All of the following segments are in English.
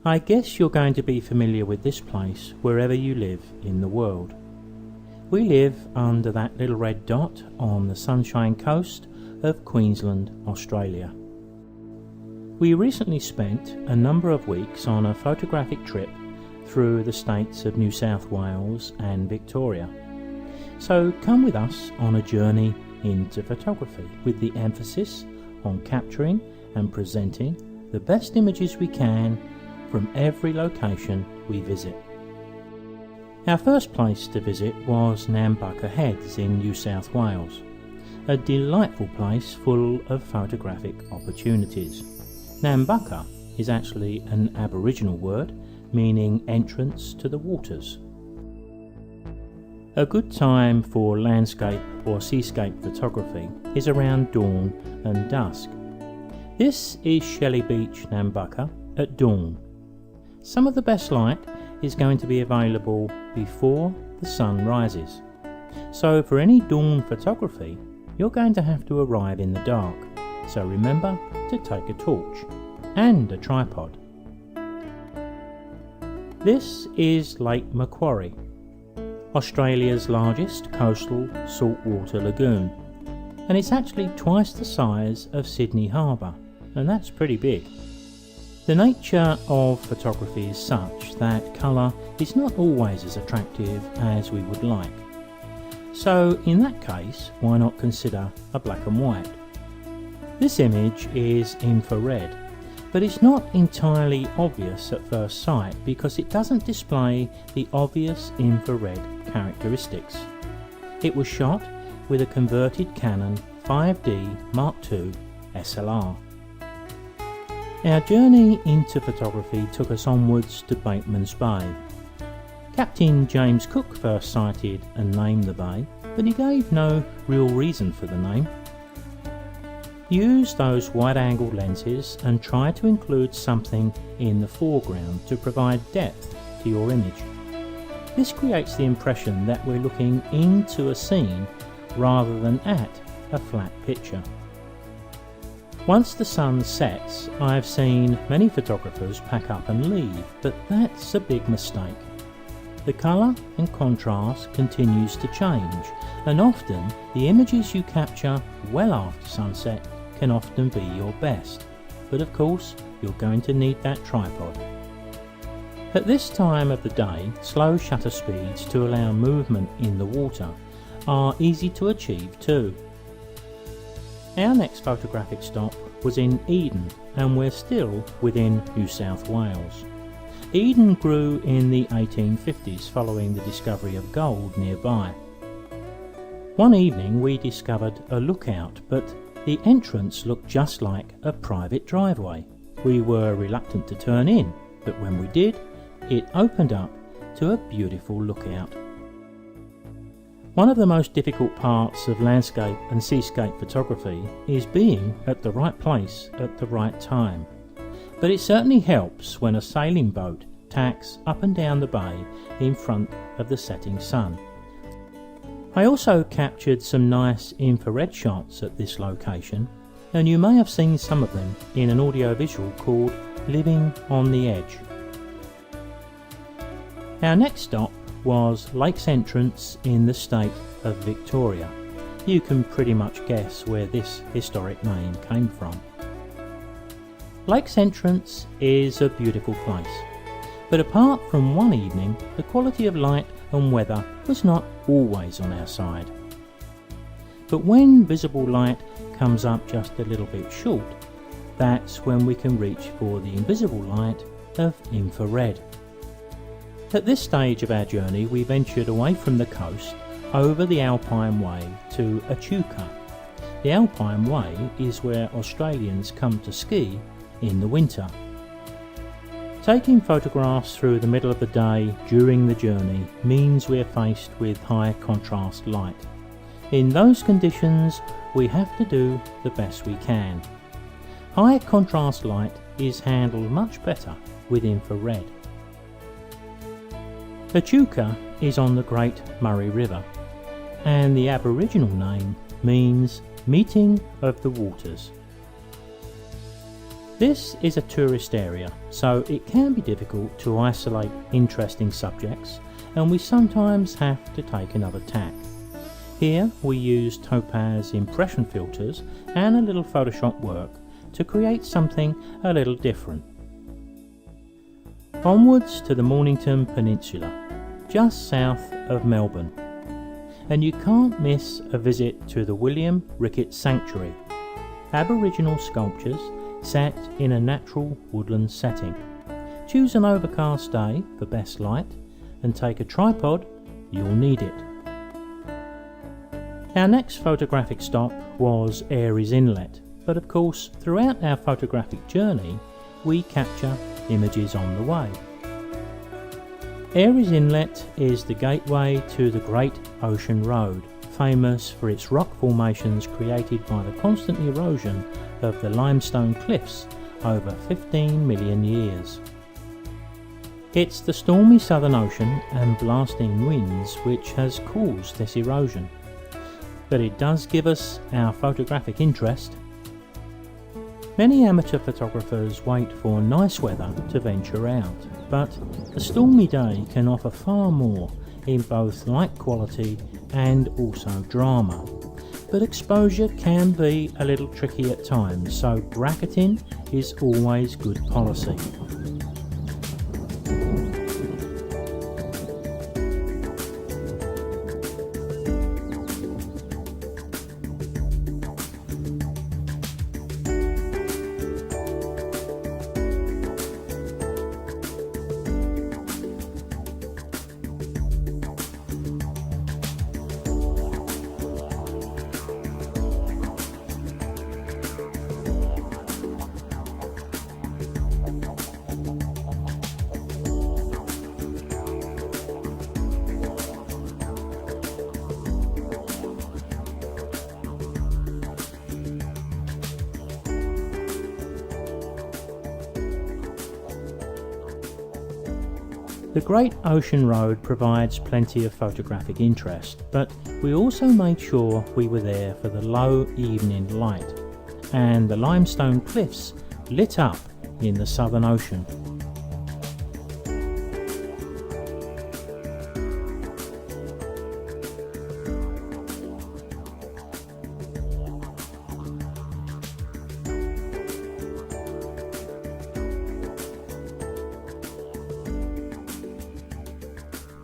I guess you're going to be familiar with this place wherever you live in the world. We live under that little red dot on the Sunshine Coast of Queensland, Australia. We recently spent a number of weeks on a photographic trip through the states of New South Wales and Victoria. So come with us on a journey into photography with the emphasis on capturing and presenting the best images we can from every location we visit. Our first place to visit was Nan Baka Heads in New South Wales, a delightful place full of photographic opportunities. Nan Baka is actually an Aboriginal word meaning entrance to the waters. A good time for landscape or seascape photography is around dawn and dusk. This is Shelley Beach, Nan Baka, at dawn. Some of the best light is going to be available before the sun rises. So for any dawn photography, you're going to have to arrive in the dark. So remember to take a torch and a tripod. This is Lake Macquarie, Australia's largest coastal saltwater lagoon, and it's actually twice the size of Sydney Harbour, and that's pretty big. The nature of photography is such that colour is not always as attractive as we would like. So in that case, why not consider a black and white? This image is infrared, but it's not entirely obvious at first sight because it doesn't display the obvious infrared characteristics. It was shot with a converted Canon 5D Mark II SLR. Our journey into photography took us onwards to Batemans Bay. Captain James Cook first sighted and named the bay, but he gave no real reason for the name. Use those wide-angle lenses and try to include something in the foreground to provide depth to your image. This creates the impression that we're looking into a scene rather than at a flat picture. Once the sun sets, I've seen many photographers pack up and leave, but that's a big mistake. The colour and contrast continues to change, and often the images you capture well after sunset can often be your best. But of course, you're going to need that tripod. At this time of the day, slow shutter speeds to allow movement in the water are easy to achieve too. Our next photographic stop was in Eden, and we're still within New South Wales. Eden grew in the 1850s following the discovery of gold nearby. One evening we discovered a lookout, but the entrance looked just like a private driveway. We were reluctant to turn in, but when we did, it opened up to a beautiful lookout. One of the most difficult parts of landscape and seascape photography is being at the right place at the right time. But it certainly helps when a sailing boat tacks up and down the bay in front of the setting sun. I also captured some nice infrared shots at this location, and you may have seen some of them in an audiovisual called Living on the Edge. Our next stop was Lakes Entrance in the state of Victoria. You can pretty much guess where this historic name came from. Lakes Entrance is a beautiful place, but apart from one evening, the quality of light and weather was not always on our side. But when visible light comes up just a little bit short, that's when we can reach for the invisible light of infrared. At this stage of our journey, we ventured away from the coast over the Alpine Way to Pachuca. The Alpine Way is where Australians come to ski in the winter. Taking photographs through the middle of the day during the journey means we're faced with high contrast light. In those conditions, we have to do the best we can. High contrast light is handled much better with infrared. Pachuca is on the Great Murray River, and the Aboriginal name means meeting of the waters. This is a tourist area, so it can be difficult to isolate interesting subjects, and we sometimes have to take another tack. Here we use topaz impression filters and a little Photoshop work to create something a little different. Onwards to the Mornington Peninsula, just south of Melbourne, and you can't miss a visit to the William Ricketts Sanctuary, Aboriginal sculptures set in a natural woodland setting. Choose an overcast day for best light and take a tripod, you'll need it. Our next photographic stop was Ayers Inlet, but of course throughout our photographic journey we capture images on the way. Ayers Inlet is the gateway to the Great Ocean Road, famous for its rock formations created by the constant erosion of the limestone cliffs over 15 million years. It's the stormy Southern Ocean and blasting winds which has caused this erosion, but it does give us our photographic interest. Many amateur photographers wait for nice weather to venture out, but a stormy day can offer far more in both light quality and also drama. But exposure can be a little tricky at times, so bracketing is always good policy. The Great Ocean Road provides plenty of photographic interest, but we also made sure we were there for the low evening light and the limestone cliffs lit up in the Southern Ocean.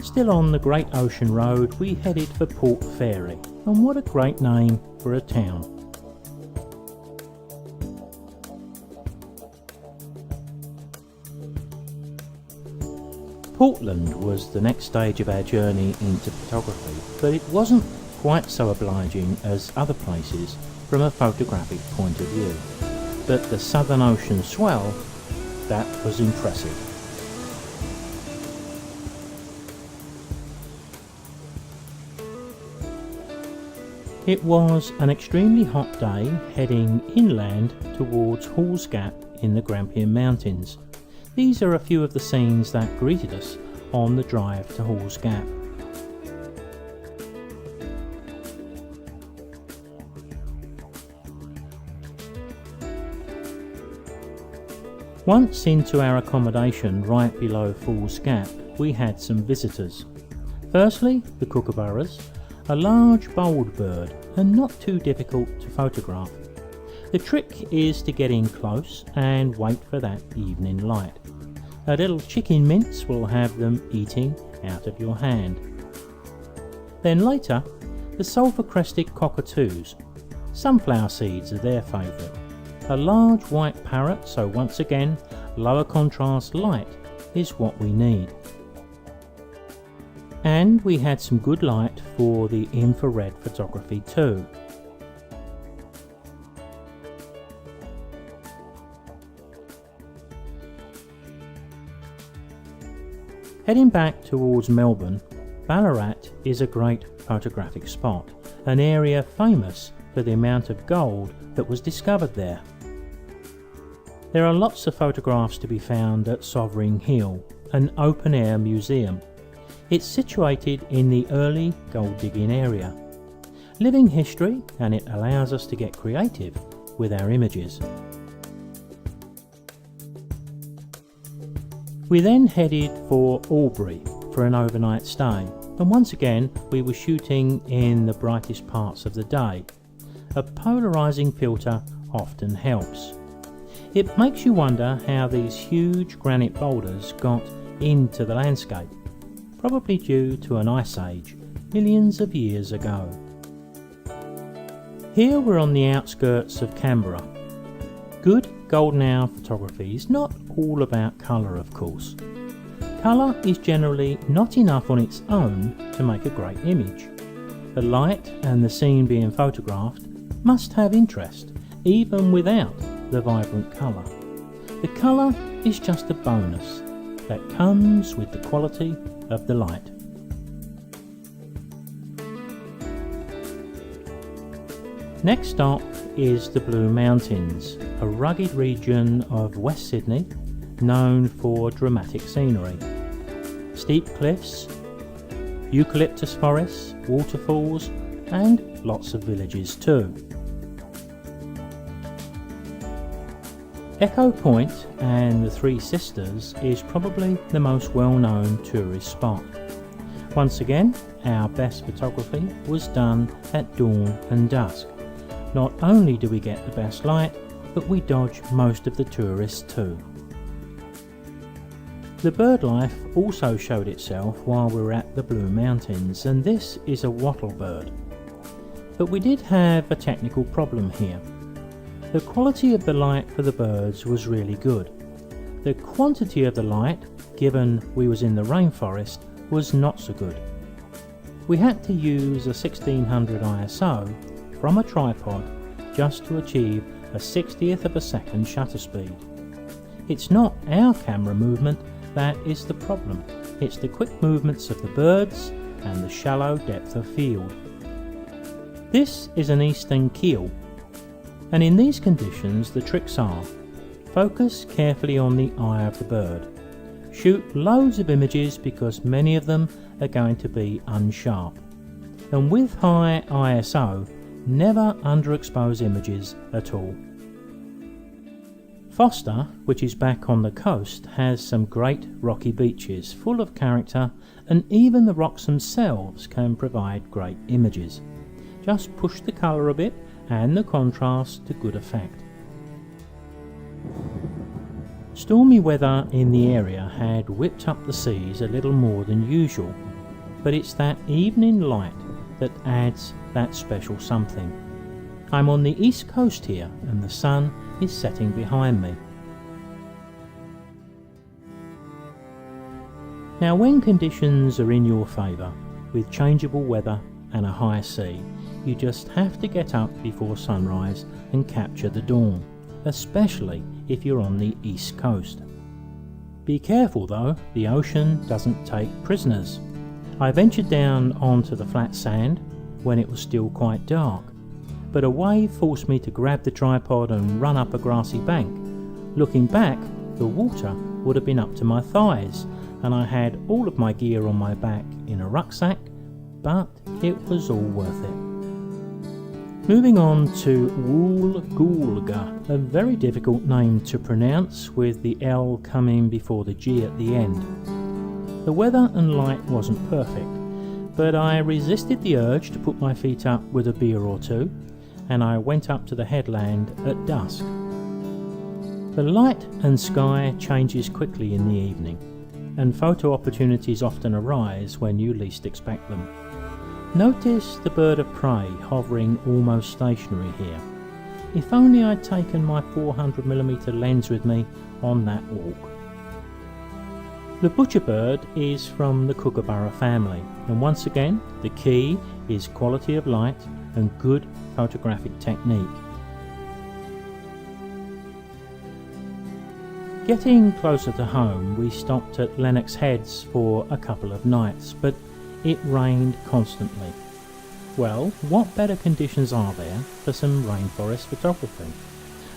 Still on the Great Ocean Road, we headed for Port Fairy, and what a great name for a town. Portland was the next stage of our journey into photography, but it wasn't quite so obliging as other places from a photographic point of view. But the Southern Ocean swell, that was impressive. It was an extremely hot day heading inland towards Halls Gap in the Grampian Mountains. These are a few of the scenes that greeted us on the drive to Halls Gap. Once into our accommodation right below Falls Gap, we had some visitors. Firstly, the kookaburras, a large bold bird and not too difficult to photograph. The trick is to get in close and wait for that evening light. A little chicken mince will have them eating out of your hand. Then later, the sulphur-crested cockatoos. Sunflower seeds are their favourite. A large white parrot, so once again, lower contrast light is what we need. And we had some good light for the infrared photography too. Heading back towards Melbourne, Ballarat is a great photographic spot, an area famous for the amount of gold that was discovered there. There are lots of photographs to be found at Sovereign Hill, an open-air museum. It's situated in the early gold digging area. Living history, and it allows us to get creative with our images. We then headed for Aubrey for an overnight stay, and once again we were shooting in the brightest parts of the day. A polarising filter often helps. It makes you wonder how these huge granite boulders got into the landscape, probably due to an ice age millions of years ago. Here we're on the outskirts of Canberra. Good golden hour photography is not all about colour, of course. Colour is generally not enough on its own to make a great image. The light and the scene being photographed must have interest, even without the vibrant colour. The colour is just a bonus that comes with the quality of the light. Next stop is the Blue Mountains, a rugged region of West Sydney known for dramatic scenery. Steep cliffs, eucalyptus forests, waterfalls, and lots of villages too. Echo Point and the Three Sisters is probably the most well-known tourist spot. Once again, our best photography was done at dawn and dusk. Not only do we get the best light, but we dodge most of the tourists too. The bird life also showed itself while we were at the Blue Mountains, and this is a wattle bird. But we did have a technical problem here. The quality of the light for the birds was really good. The quantity of the light, given we was in the rainforest, was not so good. We had to use a 1600 ISO from a tripod just to achieve a 60th of a second shutter speed. It's not our camera movement that is the problem, it's the quick movements of the birds and the shallow depth of field. This is an eastern keel, and in these conditions the tricks are: focus carefully on the eye of the bird, shoot loads of images because many of them are going to be unsharp, and with high ISO never underexpose images at all. Foster, which is back on the coast, has some great rocky beaches full of character, and even the rocks themselves can provide great images. Just push the colour a bit and the contrast to good effect. Stormy weather in the area had whipped up the seas a little more than usual, but it's that evening light that adds that special something. I'm on the east coast here and the sun is setting behind me. Now when conditions are in your favour, with changeable weather and a high sea, you just have to get up before sunrise and capture the dawn, especially if you're on the east coast. Be careful though, the ocean doesn't take prisoners. I ventured down onto the flat sand when it was still quite dark, but a wave forced me to grab the tripod and run up a grassy bank. Looking back, the water would have been up to my thighs, and I had all of my gear on my back in a rucksack, but it was all worth it. Moving on to Googa, a very difficult name to pronounce with the L coming before the G at the end. The weather and light wasn't perfect, but I resisted the urge to put my feet up with a beer or two, and I went up to the headland at dusk. The light and sky changes quickly in the evening, and photo opportunities often arise when you least expect them. Notice the bird of prey hovering almost stationary here. If only I'd taken my 400mm lens with me on that walk. The butcher bird is from the Kookaburra family, and once again the key is quality of light and good photographic technique. Getting closer to home, we stopped at Lennox Heads for a couple of nights, but it rained constantly. Well, what better conditions are there for some rainforest photography?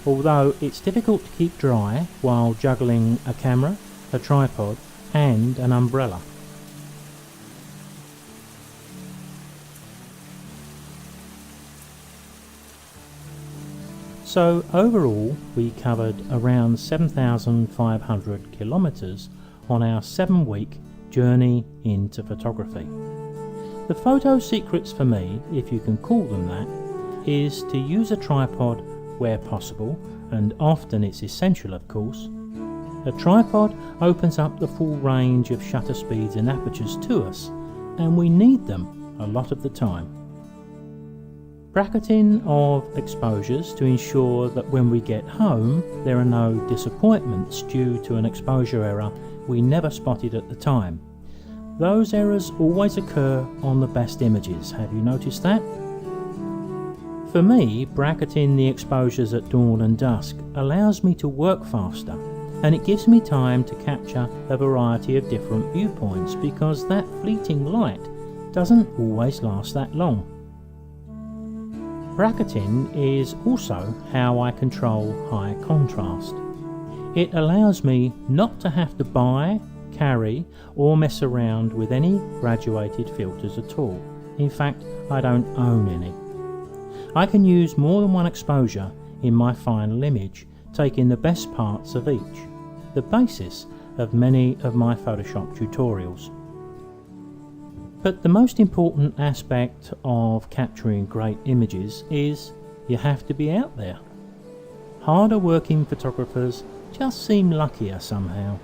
Although it's difficult to keep dry while juggling a camera, a tripod and an umbrella. So overall we covered around 7,500 kilometres on our 7-week journey into photography. The photo secrets for me, if you can call them that, is to use a tripod where possible, and often it's essential of course. A tripod opens up the full range of shutter speeds and apertures to us, and we need them a lot of the time. Bracketing of exposures to ensure that when we get home there are no disappointments due to an exposure error we never spotted at the time. Those errors always occur on the best images, have you noticed that? For me, bracketing the exposures at dawn and dusk allows me to work faster, and it gives me time to capture a variety of different viewpoints because that fleeting light doesn't always last that long. Bracketing is also how I control high contrast. It allows me not to have to buy, carry or mess around with any graduated filters at all. In fact, I don't own any. I can use more than one exposure in my final image, taking the best parts of each, the basis of many of my Photoshop tutorials. But the most important aspect of capturing great images is you have to be out there. Harder working photographers just seem luckier somehow.